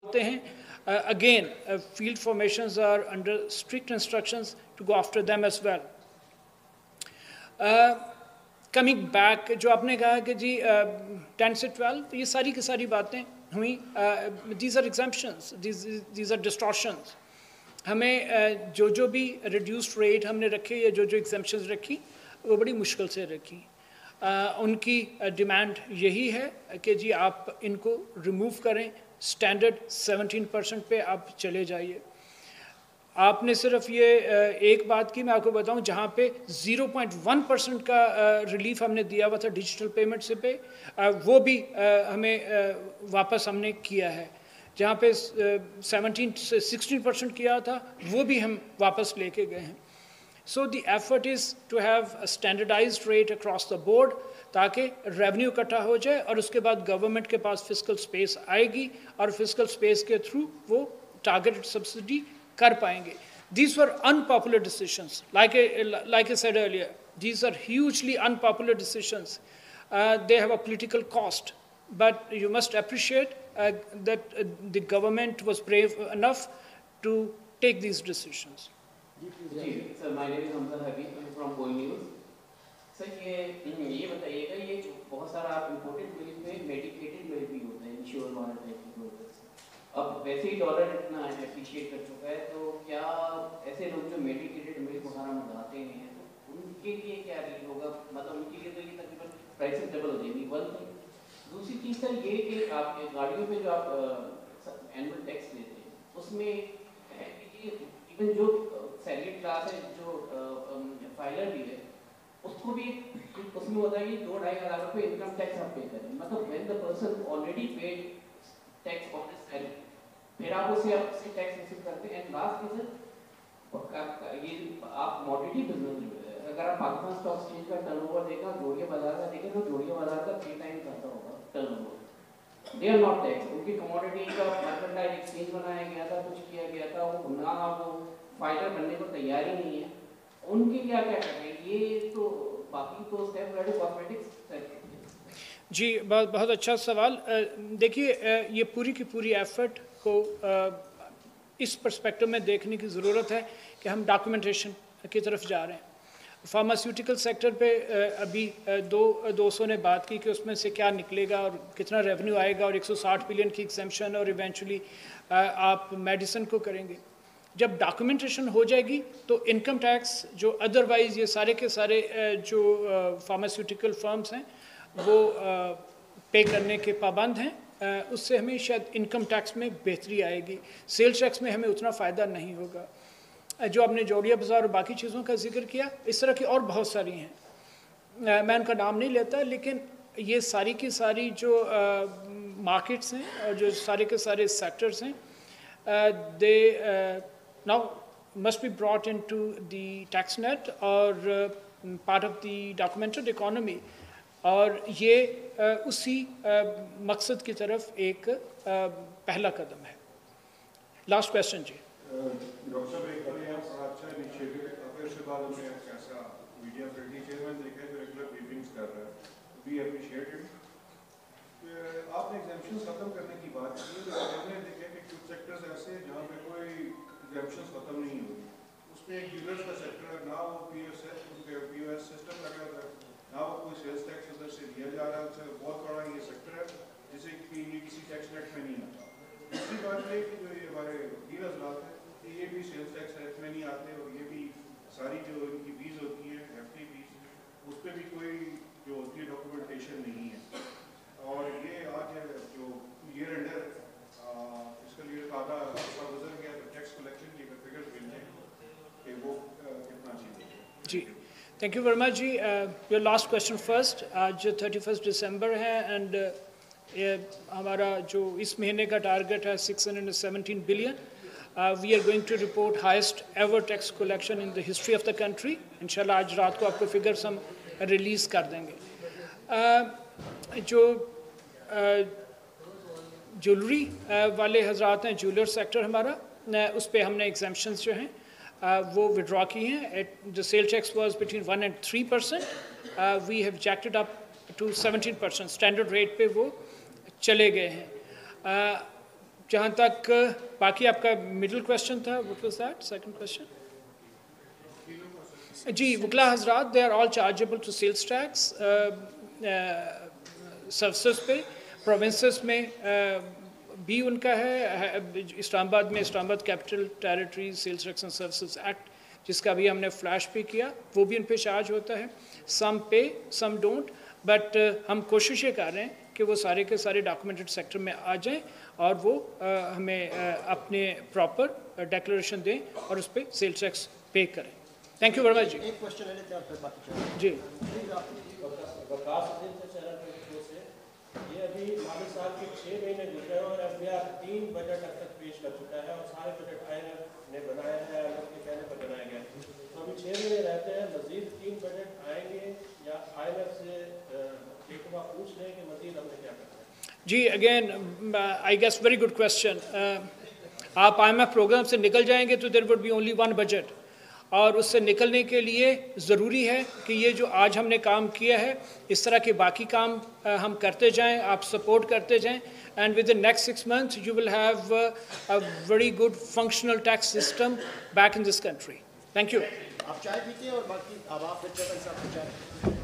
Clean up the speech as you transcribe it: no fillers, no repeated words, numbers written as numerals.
होते हैं. Again, field formations are under strict instructions to go after them as well. Coming back, जो आपने कहा कि जी 10 से 12, ये सारी की सारी बातें हुई. These are exemptions, these are distortions. हमें जो भी reduced rate हमने रखे या जो exemptions रखी वो बड़ी मुश्किल से रखी. उनकी डिमांड यही है कि जी आप इनको रिमूव करें, स्टैंडर्ड 17% पे आप चले जाइए. आपने सिर्फ ये एक बात की, मैं आपको बताऊं, जहाँ पे 0.1% का रिलीफ हमने दिया हुआ था डिजिटल पेमेंट से पे, वो भी हमें वापस हमने किया है. जहाँ पे 17 से 16% किया था वो भी हम वापस लेके गए हैं. So the effort is to have a standardized rate across the board ताकि रेवेन्यू इकट्ठा हो जाए और उसके बाद गवर्नमेंट के पास फिस्कल स्पेस आएगी और फिस्कल स्पेस के थ्रू वो टारगेटेड सब्सिडी कर पाएंगे. These were unpopular decisions. Like I said earlier, these are hugely unpopular decisions. They have a political cost, but you must appreciate that the government was brave enough to take these decisions. Sir, my name is Hamza Habib, I am from बोई news. Sir, ये बताइएगा, ये जो बहुत सारा आप imported milk में medicated milk भी होता है, इंश्योर वाला टाइप की प्रोडक्ट्स. अब वैसे ही डॉलर इतना एप्रिशिएट कर चुका है, तो क्या ऐसे लोग जो मेडिकेटेड मिल्क वगैरह मंगाते हैं तो उनके लिए क्या रेट होगा? मतलब उनके लिए तो ये तकरीबन प्राइसेस डबल हो जाएगी. One thing. दूसरी चीज़ सर ये कि आप गाड़ियों पे जो आप एनुअल टैक्स लेते हैं उसमें है कि इवन जो सैलरी क्लास है, जो फाइलर भी है, उसको भी उसमें होता है कि 2-2.5 हज़ार रुपये इनकम टैक्स आप पे करें. मतलब when the person already paid tax on his salary, फिर आप उससे टैक्स रिसीव करते हैं. एंड लास्ट में सर, ये आप कमोडिटी बिजनेस, अगर आप पाकिस्तान स्टॉक एक्सचेंज का टर्नओवर देखा, जोड़िया बाजार का देखें, तो जोड़िया बाजार का 3 टाइम ज़्यादा होगा turnover. They are not tax. उनकी कमोडिटी का मर्केंटाइल एक्सचेंज बनाया गया था, कुछ किया गया था, वो ना वो फाइटर बनने को तैयार ही नहीं है. उनके क्या क्या कर रहे हैं? ये तो बाकी तो स्टेप रेडी कॉस्मेटिक्स. जी, बहुत अच्छा सवाल. देखिए, ये पूरी की पूरी एफर्ट को इस पर्सपेक्टिव में देखने की ज़रूरत है कि हम डॉक्यूमेंटेशन की तरफ जा रहे हैं. फार्मास्यूटिकल सेक्टर पे अभी दोस्तों ने बात की कि उसमें से क्या निकलेगा और कितना रेवेन्यू आएगा, और 160 बिलियन की एग्जेम्पशन, और इवेंचुअली आप मेडिसिन को करेंगे. जब डॉक्यूमेंटेशन हो जाएगी तो इनकम टैक्स जो अदरवाइज़ ये सारे के सारे जो फार्मास्यूटिकल फर्म्स हैं वो पे करने के पाबंद हैं, उससे हमें शायद इनकम टैक्स में बेहतरी आएगी. सेल्स टैक्स में हमें उतना फ़ायदा नहीं होगा. जो आपने जोड़िया बाज़ार और बाकी चीज़ों का जिक्र किया, इस तरह की और बहुत सारी हैं, मैं उनका नाम नहीं लेता, लेकिन ये सारी की सारी जो मार्केट्स हैं और जो सारे के सारे सेक्टर्स हैं, दे now must be brought into the tax net or part of the documented economy, और ये उसी मकसद की तरफ एक पहला कदम है. लास्ट क्वेश्चन जी. डॉक्टर साहब, एक बड़ा अच्छा इनिशिएटिव है. काफ़ी अच्छे बात हमने ऐसा मीडिया फ्रेंडली चेयरमैन देखा है जो रेगुलर ब्रीफिंग्स कर रहा है. We appreciate it. आपने एग्जेम्पशंस खत्म करने की बात की, तो हमने देखा कि कुछ सेक्टर्स ऐसे हैं जहाँ पे कोई एग्जेम्पशंस खत्म नहीं हुई. उसमें एक डीलर्स का सेक्टर है, ना वो POS सिस्टम लगा हुआ है, ना वो कोई सेल्स टैक्स उधर से लिया जा रहा है. बहुत बड़ा ये सेक्टर है जिसे कि किसी टैक्स नेट में नहीं आता. दूसरी बात ये कि जो ये हमारे डीलर्स बात है कि ये भी सेल्स टैक्स नेट में नहीं आते, और ये भी सारी जो इनकी फीस होती है, एफटी फीस, उस पर भी कोई जो होती है डॉक्यूमेंटेशन नहीं है. और ये आज जो ईयर एंडर इसका लिए आधा आपका गुजर गया, तो टैक्स कलेक्शन की फिगर्स मिल जाए कि वो कितना चाहिए. जी, थैंक यू वेरी मच जी. Your last question first. आज 31 दिसंबर है, एंड हमारा जो इस महीने का टारगेट है 617 billion. We are going to report highest ever tax collection in the history of the country. इंशाल्लाह आज रात को आपको फिगर्स हम रिलीज़ कर देंगे. जो ज्वेलरी वाले हजरात हैं, ज्वेलर सेक्टर हमारा, उस पर हमने एग्जेम्पशंस जो हैं वो विड्रॉ की हैं. The sale tax was between 1 and 3%. We have jacked up to 17%. Standard rate पे वो चले गए हैं. जहाँ तक बाकी आपका मिडिल क्वेश्चन था, what was that second question? जी, वकला हजरात, they are all chargeable to sales tax services पे। प्रोविंसेस में भी उनका है, इस्लामाबाद में Islamabad capital territory sales tax and services act, जिसका भी हमने फ्लैश पे किया, वो भी उन पे चार्ज होता है। सम पे सम डोंट, बट हम कोशिश ये कर रहे हैं कि वो सारे के सारे डॉक्यूमेंटेड सेक्टर में आ जाएं और वो हमें अपने प्रॉपर डिक्लेरेशन दें और उस पर सेल्स टैक्स पे करें। थैंक यू वेरी मच जी। एक क्वेश्चन ले लेते हैं, फिर बाकी चलें। जी, ये अभी माली साल के 6 महीने गुजरे और एफबीआर 3 बजट अब तक पेश कर चुका है और सारे बजट IMF ने बनाया है, IMF के कहने पर बनाया गया। तो अभी 6 महीने रहते हैं, मजीद 3 बजट आएंगे या IMF से एक बार पूछ लें कि मजीद हमने क्या करना है? जी, again I guess very good question. आप IMF प्रोग्राम से निकल जाएंगे तो there would be only one budget, और उससे निकलने के लिए ज़रूरी है कि ये जो आज हमने काम किया है, इस तरह के बाकी काम हम करते जाएं, आप सपोर्ट करते जाएं, and with the next 6 months you will have a very good functional tax system back in this country. Thank you. आप चाय पीते हैं और बाकी अब आप बच्चे का हिसाब से चाय